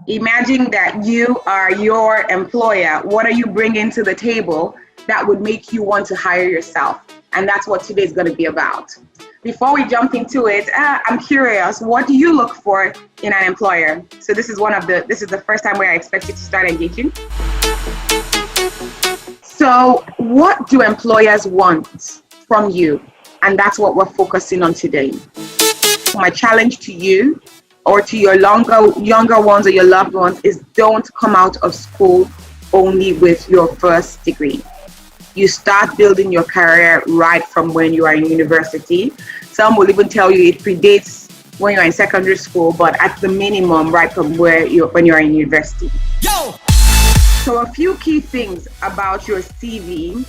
Imagine that you are your employer. What are you bringing to the table that would make you want to hire yourself? And that's what today is going to be about. Before we jump into it, I'm curious, what do you look for in an employer? So this is the first time where I expect you to start engaging. So what do employers want from you? And that's what we're focusing on today. My challenge to you, or to your younger ones or your loved ones, is don't come out of school only with your first degree. You start building your career right from when you are in university. Some will even tell you it predates when you're in secondary school, but at the minimum, right from when you're in university. Yo! So a few key things about your CV.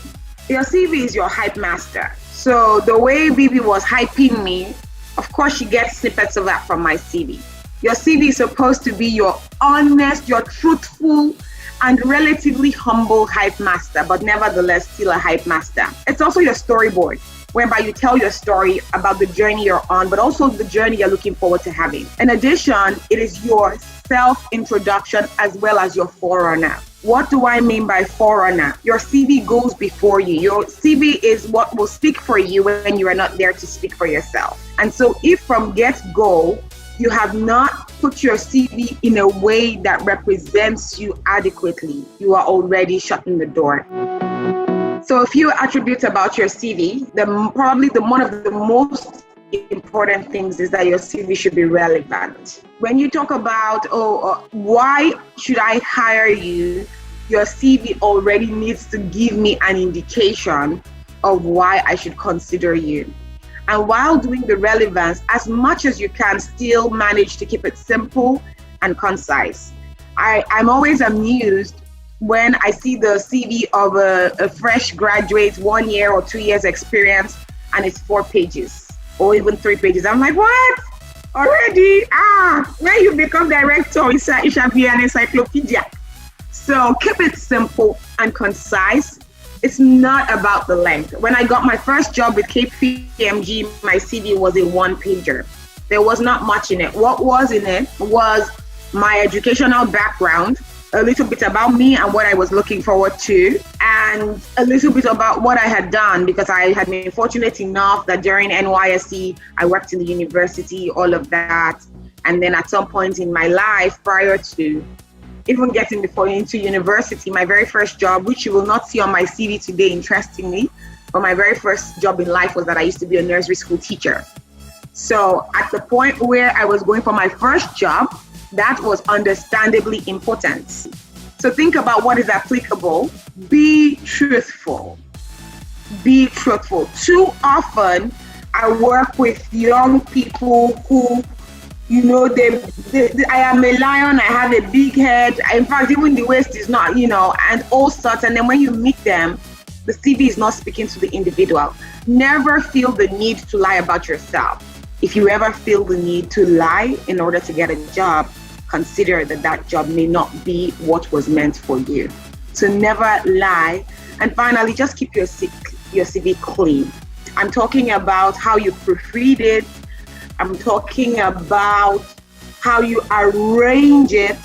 Your CV is your hype master. So the way Bibi was hyping me, of course, she gets snippets of that from my CV. Your CV is supposed to be your honest, your truthful, and relatively humble hype master, but nevertheless still a hype master. It's also your storyboard, whereby you tell your story about the journey you're on, but also the journey you're looking forward to having. In addition, it is your self-introduction as well as your forerunner. What do I mean by forerunner? Your CV goes before you. Your CV is what will speak for you when you are not there to speak for yourself. And so if from get-go, you have not put your CV in a way that represents you adequately, you are already shutting the door. So a few attributes about your CV. Probably one of the most important things is that your CV should be relevant. When you talk about, why should I hire you? Your CV already needs to give me an indication of why I should consider you. And while doing the relevance, as much as you can, still manage to keep it simple and concise. I'm always amused when I see the CV of a fresh graduate, 1 year or 2 years experience, and it's 4 pages or even 3 pages. I'm like, what? Already? When you become director, it shall be an encyclopedia. So keep it simple and concise. It's not about the length. When I got my first job with KPMG, my CV was a 1-pager. There was not much in it. What was in it was my educational background, a little bit about me and what I was looking forward to, and a little bit about what I had done, because I had been fortunate enough that during NYSC, I worked in the university, all of that. And then at some point in my life, prior to even getting into university, my very first job, which you will not see on my CV today, interestingly, but my very first job in life was that I used to be a nursery school teacher. So at the point where I was going for my first job, that was understandably important. So think about what is applicable. Be truthful. Be truthful. Too often, I work with young people who, I am a lion, I have a big head. In fact, even the waist is not, and all sorts. And then when you meet them, the CV is not speaking to the individual. Never feel the need to lie about yourself. If you ever feel the need to lie in order to get a job, consider that job may not be what was meant for you. So never lie. And finally, just keep your CV clean. I'm talking about how you proofread it. I'm talking about how you arrange it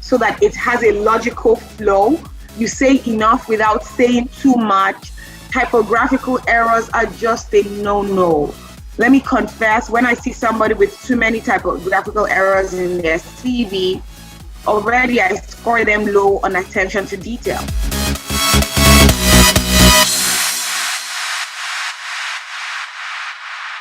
so that it has a logical flow. You say enough without saying too much. Typographical errors are just a no-no. Let me confess, when I see somebody with too many typographical errors in their CV, already I score them low on attention to detail.